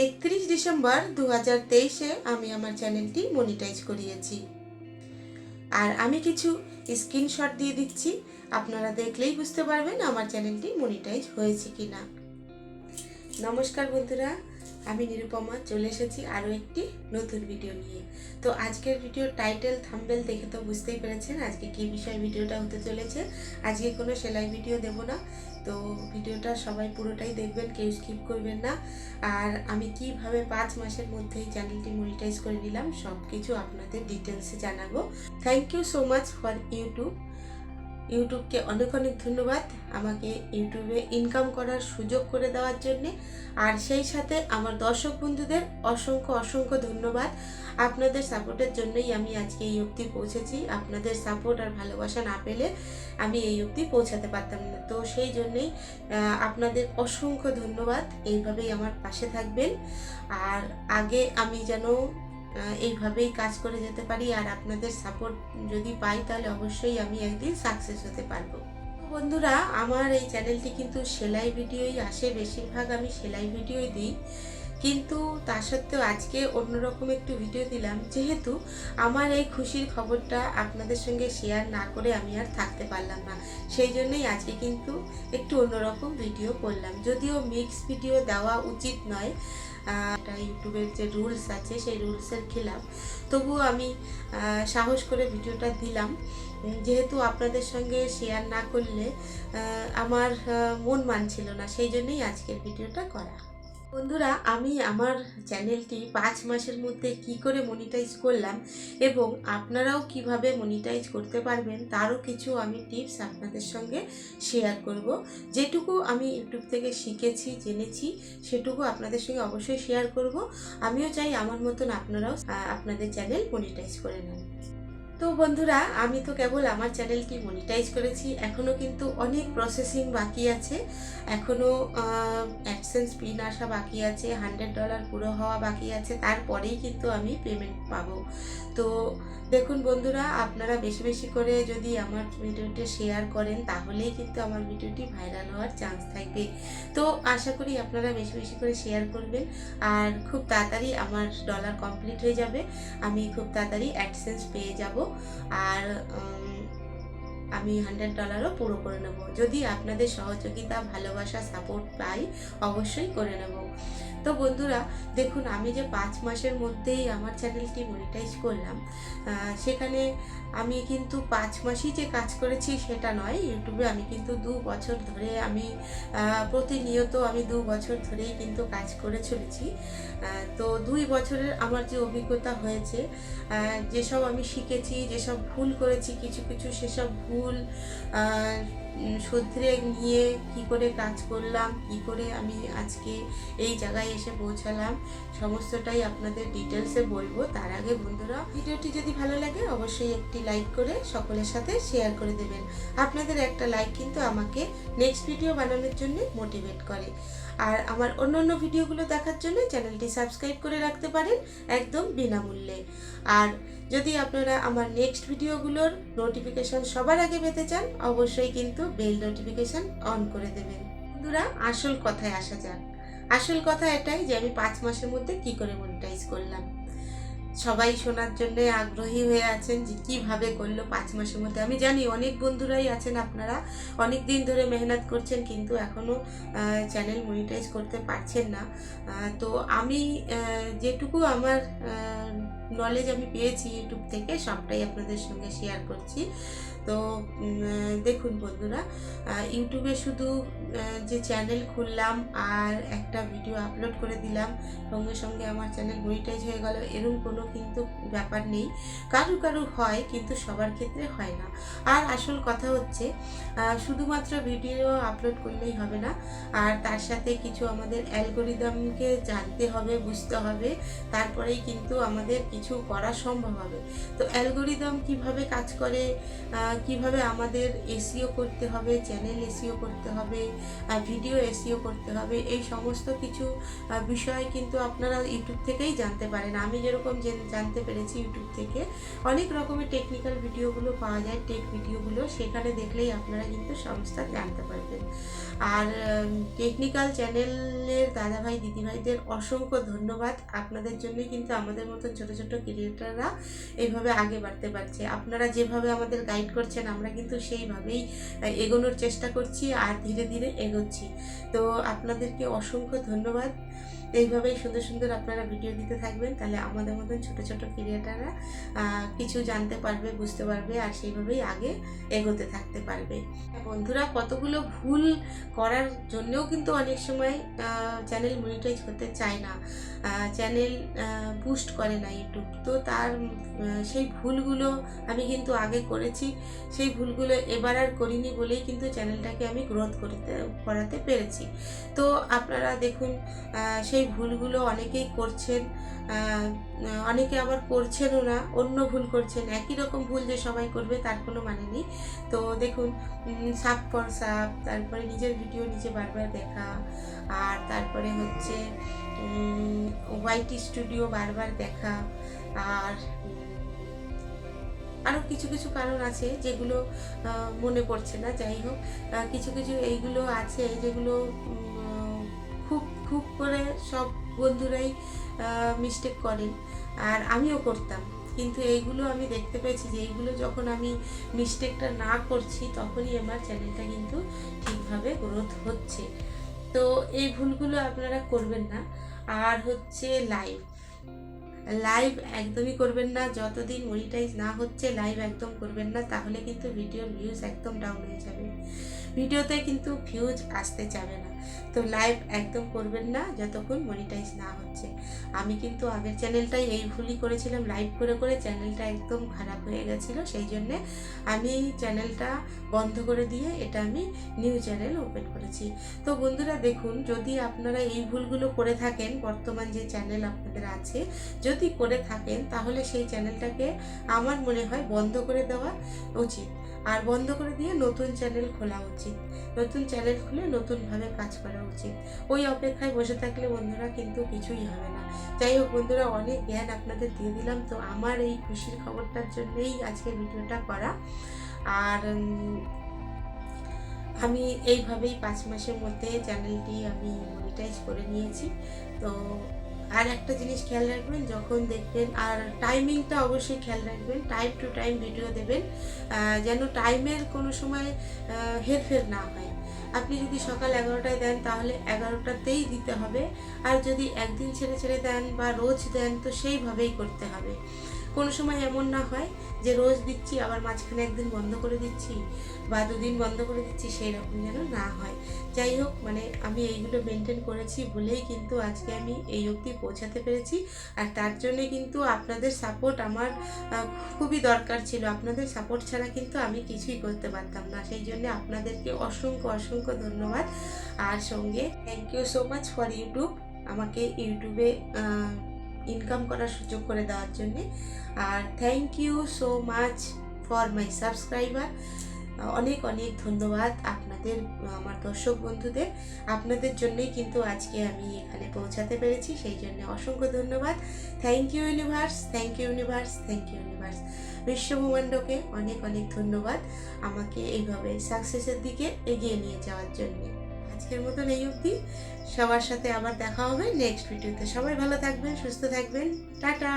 31 December 2023-এ আমি আমার চ্যানেলটি মনিটাইজ করিয়েছি। আর আমি কিছু স্ক্রিনশট দিয়ে দিচ্ছি, আপনারা দেখলেই বুঝতে পারবেন আমার চ্যানেলটি মনিটাইজ হয়েছে কিনা। নমস্কার বন্ধুরা, আমি নিরুপমা চলে এসেছি আরও একটি নতুন ভিডিও নিয়ে। তো আজকের ভিডিওর টাইটেল থাম্বনেল দেখে তো বুঝতেই পেরেছেন আজকে কী বিষয় ভিডিওটা হতে চলেছে। আজকে কোনো সেলাই ভিডিও দেব না, তো ভিডিওটা সবাই পুরোটাই দেখবেন, কেউ স্কিপ করবেন না। আর আমি কিভাবে 5 মাসের মধ্যেই চ্যানেলটি মনিটাইজ করে নিলাম সব কিছু আপনাদের ডিটেলসে জানাবো। Thank you so much for ইউটিউবকে অনেক অনেক ধন্যবাদ আমাকে ইউটিউবে ইনকাম করার সুযোগ করে দেওয়ার জন্যে। আর সেই সাথে আমার দর্শক বন্ধুদের অসংখ্য ধন্যবাদ। আপনাদের সাপোর্টের জন্যই আমি আজকে এই অবধি পৌঁছেছি। আপনাদের সাপোর্ট আর ভালোবাসা না পেলে আমি এই অবধি পৌঁছাতে পারতাম না। তো সেই জন্যেই আপনাদের অসংখ্য ধন্যবাদ। এইভাবেই আমার পাশে থাকবেন। আর আগে আমি যেন এইভাবেই কাজ করে যেতে পারি, আর আপনাদের সাপোর্ট যদি পাই তাহলে অবশ্যই আমি একদিন সাকসেস হতে পারবো। বন্ধুরা, আমার এই চ্যানেলটি কিন্তু সেলাই ভিডিওই আসে, বেশিরভাগ আমি সেলাই ভিডিওই দিই, কিন্তু তা সত্ত্বেও আজকে অন্যরকম একটু ভিডিও দিলাম, যেহেতু আমার এই খুশির খবরটা আপনাদের সঙ্গে শেয়ার না করে আমি আর থাকতে পারলাম না। সেই জন্যই আজকে কিন্তু একটু অন্যরকম ভিডিও করলাম। যদিও মিক্স ভিডিও দেওয়া উচিত নয়, এটা ইউটিউবের যে রুলস আছে সেই রুলসের খিলাফ, তবুও আমি সাহস করে ভিডিওটা দিলাম, যেহেতু আপনাদের সঙ্গে শেয়ার না করলে আমার মন মানছিল না, সেই জন্যই আজকের ভিডিওটা করা। বন্ধুরা, আমি আমার চ্যানেলটি 5 মাসের মধ্যে কি করে মনিটাইজ করলাম এবং আপনারাও কিভাবে মনিটাইজ করতে পারবেন তারও কিছু আমি টিপস আপনাদের সঙ্গে শেয়ার করব। যেটুকু আমি ইউটিউব থেকে শিখেছি, জেনেছি, সেটুকু আপনাদের সঙ্গে অবশ্যই শেয়ার করব। আমিও চাই আমার মতন আপনারাও আপনাদের চ্যানেল মনিটাইজ করে নেন। তো বন্ধুরা, আমি তো কেবল আমার চ্যানেলটি মনিটাইজ করেছি, এখনও কিন্তু অনেক প্রসেসিং বাকি আছে, এখনও অ্যাডসেন্স পিন আসা বাকি আছে, $100 পুরো হওয়া বাকি আছে, তারপরেই কিন্তু আমি পেমেন্ট পাবো। তো দেখুন বন্ধুরা, আপনারা বেশি বেশি করে যদি আমার ভিডিওটি শেয়ার করেন তাহলেই কিন্তু আমার ভিডিওটি ভাইরাল হওয়ার চান্স থাকবে। তো আশা করি আপনারা বেশি বেশি করে শেয়ার করবেন, আর খুব তাড়াতাড়ি আমার ডলার কমপ্লিট হয়ে যাবে, আমি খুব তাড়াতাড়ি অ্যাডসেন্স পেয়ে যাব, আর আমি $100ও পুরো করে নেব। যদি আপনাদের সহযোগিতা, ভালোবাসা, সাপোর্ট পাই অবশ্যই করে নেব। তো বন্ধুরা দেখুন, আমি যে 5 মাসের মধ্যেই আমার চ্যানেলটি মনিটাইজ করলাম, সেখানে আমি কিন্তু 5 মাসই যে কাজ করেছি সেটা নয়। ইউটিউবে আমি কিন্তু 2 বছর ধরে আমি প্রতিনিয়ত আমি 2 বছর ধরেই কিন্তু কাজ করে চলেছি। তো 2 বছরের আমার যে অভিজ্ঞতা হয়েছে, যেসব আমি শিখেছি, যেসব ভুল করেছি কিছু কিছু, সেসব ভুল শুধরে নিয়ে কি করে কাজ করলাম, কি করে আমি আজকে এই জায়গায় এসে পৌঁছালাম, সমস্তটাই আপনাদের ডিটেলসে বলবো। তার আগে বন্ধুরা, ভিডিওটি যদি ভালো লাগে অবশ্যই একটি লাইক করে সকলের সাথে শেয়ার করে দেবেন। আপনাদের একটা লাইক কিন্তু আমাকে নেক্সট ভিডিও বানানোর জন্য মোটিভেট করে। আর আমার অন্য ভিডিওগুলো দেখার জন্য চ্যানেলটি সাবস্ক্রাইব করে রাখতে পারেন একদম বিনামূল্যে। আর যদি আপনারা আমার নেক্সট ভিডিওগুলোর নোটিফিকেশন সবার আগে পেতে চান অবশ্যই কিন্তু বেল নোটিফিকেশন অন করে দেবেন। বন্ধুরা, আসল কথায় আসা যাক। আসল কথা এটাই যে আমি 5 মাসের মধ্যে কি করে মনিটাইজ করলাম। সবাই শোনার জন্য আগ্রহী হয়ে আছেন যে কিভাবে করলো 5 মাসের মধ্যে। আমি জানি অনেক বন্ধুরাই আছেন, আপনারা অনেক দিন ধরে মেহনত করছেন কিন্তু এখনও চ্যানেল মনিটাইজ করতে পারছেন না। তো আমি যেটুকু আমার নলেজ আমি পেয়েছি ইউটিউব থেকে সবটাই আপনাদের সঙ্গে শেয়ার করছি। তো দেখুন বন্ধুরা, ইউটিউবে শুধু যে চ্যানেল খুললাম আর একটা ভিডিও আপলোড করে দিলাম সঙ্গে সঙ্গে আমার চ্যানেল মনিটাইজ হয়ে গেল, এরকম কোনো কিন্তু ব্যাপার নেই। কারো হয়, কিন্তু সবার ক্ষেত্রে হয় না। আর আসল কথা হচ্ছে শুধুমাত্র ভিডিও আপলোড করলেই হবে না, আর তার সাথে কিছু আমাদের অ্যালগোরিদমকে জানতে হবে, বুঝতে হবে, তারপরেই কিন্তু আমাদের কিছু করা সম্ভব হবে। তো অ্যালগোরিদম কিভাবে কাজ করে, কিভাবে আমাদের এসইও করতে হবে, চ্যানেল এসইও করতে হবে, ভিডিও এসইও করতে হবে, এই সমস্ত কিছু বিষয় কিন্তু আপনারা ইউটিউব থেকেই জানতে পারেন। আমি যেরকম জানতে পেরেছি ইউটিউব থেকে অনেক রকমের টেকনিক্যাল ভিডিওগুলো পাওয়া যায়, টেক ভিডিওগুলো, সেখানে দেখলেই আপনারা কিন্তু সমস্ত জানতে পারবেন। আর টেকনিক্যাল চ্যানেলের দাদাভাই দিদিভাইদের অসংখ্য ধন্যবাদ। আপনাদের জন্যই কিন্তু আমাদের মতন ছোট ছোট ক্রিয়েটাররা এইভাবে আগে বাড়তে পারছে। আপনারা যেভাবে আমাদের গাইড করছেন আমরা কিন্তু সেইভাবেই এগোনোর চেষ্টা করছি আর ধীরে ধীরে এগোচ্ছি। তো আপনাদেরকে অসংখ্য ধন্যবাদ। এইভাবেই সুন্দর সুন্দর আপনারা ভিডিও দিতে থাকবেন, তাহলে আমাদের মতন ছোট ছোট ক্রিয়েটাররা কিছু জানতে পারবে, বুঝতে পারবে, আর সেইভাবেই আগে এগোতে থাকতে পারবে। বন্ধুরা, কতগুলো ভুল করার জন্যও কিন্তু অনেক সময় চ্যানেল মনিটাইজ করতে চায় না, চ্যানেল বুস্ট করে না ইউটিউব। তো তার সেই ভুলগুলো আমি কিন্তু আগে করেছি, সেই ভুলগুলো এবার আর করিনি বলেই কিন্তু চ্যানেলটাকে আমি গ্রোথ করাতে পেরেছি। তো আপনারা দেখুন, সেই ভুলগুলো অনেকেই করছেন, অনেকে আবার করছেনও না, অন্য ভুল করছেন। একই রকম ভুল যে সবাই করবে তার কোনো মানে নেই। তো দেখুন, সাপ পর সাপ, তারপরে নিজের ভিডিও নিজে বারবার দেখা, আর তারপরে হচ্ছে হোয়াইট স্টুডিও বারবার দেখা, আর আরও কিছু কিছু কারণ আছে যেগুলো মনে পড়ছে না। যাই হোক, কিছু কিছু এইগুলো আছে যেগুলো খুব খুব করে সব বন্ধুরাই মিস্টেক করেন, আর আমিও করতাম। কিন্তু এইগুলো আমি দেখতে পেয়েছি যে এইগুলো যখন আমি মিস্টেকটা না করছি তখনই আমার চ্যানেলটা কিন্তু ঠিকভাবে গ্রোথ হচ্ছে। তো এই ভুলগুলো আপনারা করবেন না। আর হচ্ছে লাইভ একদমই করবেন না, যতদিন মনিটাইজ না হচ্ছে লাইভ একদম করবেন না, তাহলে কিন্তু ভিডিওর ভিউজ একদম ডাউন হয়ে যাবে, ভিডিওতে কিন্তু ভিউজ আসতে যাবে না। তো লাইভ একদম করবেন না যতক্ষণ মনিটাইজ না হচ্ছে। আমি কিন্তু আগের চ্যানেলটাই এই ভুলই করেছিলাম, লাইভ করে করে চ্যানেলটা একদম খারাপ হয়ে গেছিলো, সেই জন্যে আমি চ্যানেলটা বন্ধ করে দিয়ে এটা আমি নিউ চ্যানেল ওপেন করেছি। তো বন্ধুরা দেখুন, যদি আপনারা এই ভুলগুলো করে থাকেন, বর্তমান যে চ্যানেল আপনাদের আছে যদি করে থাকেন, তাহলে সেই চ্যানেলটাকে আমার মনে হয় বন্ধ করে দেওয়া উচিত, আর বন্ধ করে দিয়ে নতুন চ্যানেল খোলা উচিত, নতুন চ্যানেল খুলে নতুনভাবে কাজ করা উচিত। ওই অপেক্ষায় বসে থাকলে বন্ধুরা কিন্তু কিছুই হবে না। যাই হোক বন্ধুরা, অনেক জ্ঞান আপনাদের দিয়ে দিলাম। তো আমার এই খুশির খবরটার জন্যই আজকে ভিডিওটা করা। আর আমি এইভাবেই 5 মাসের মধ্যে চ্যানেলটি আমি মনিটাইজ করে নিয়েছি। তো আর একটা জিনিস খেয়াল রাখবেন, যখন দেখবেন, আর টাইমিংটা অবশ্যই খেয়াল রাখবেন, টাইম টু টাইম ভিডিও দেবেন, যেন টাইমের কোনো সময় হেরফের না হয়। আপনি যদি সকাল 11টায় দেন তাহলে 11টাতেই দিতে হবে, আর যদি একদিন ছেড়ে ছেড়ে দেন বা রোজ দেন তো সেইভাবেই করতে হবে। কোনো সময় এমন না হয় যে রোজ দিচ্ছি আবার মাঝখানে একদিন বন্ধ করে দিচ্ছি বা দুদিন বন্ধ করে দিচ্ছি, সেই রকম যেন না হয়। যাই হোক, মানে আমি এইগুলো মেনটেন করেছি বলেই কিন্তু আজকে আমি এই অবধি পৌঁছাতে পেরেছি। আর তার জন্যে কিন্তু আপনাদের সাপোর্ট আমার খুবই দরকার ছিল। আপনাদের সাপোর্ট ছাড়া কিন্তু আমি কিছুই করতে পারতাম না। সেই জন্য আপনাদেরকে অসংখ্য অসংখ্য ধন্যবাদ। আর সঙ্গে thank you so much for YouTube, আমাকে ইউটিউবে ইনকাম করার সুযোগ করে দেওয়ার জন্যে। আর thank you so much for my subscriber. অনেক অনেক ধন্যবাদ আপনাদের, আমার দর্শক বন্ধুদের। আপনাদের জন্যই কিন্তু আজকে আমি এখানে পৌঁছাতে পেরেছি, সেই জন্য অসংখ্য ধন্যবাদ। Thank you universe, thank you universe, thank you universe. বিশ্বব্রহ্মাণ্ডকে অনেক অনেক ধন্যবাদ আমাকে এইভাবে সাকসেসের দিকে এগিয়ে নিয়ে যাওয়ার জন্যে। আজকের মতন এই অবধি, সবার সাথে আবার দেখা হবে নেক্সট ভিডিওতে। সবাই ভালো থাকবেন, সুস্থ থাকবেন, টাটা।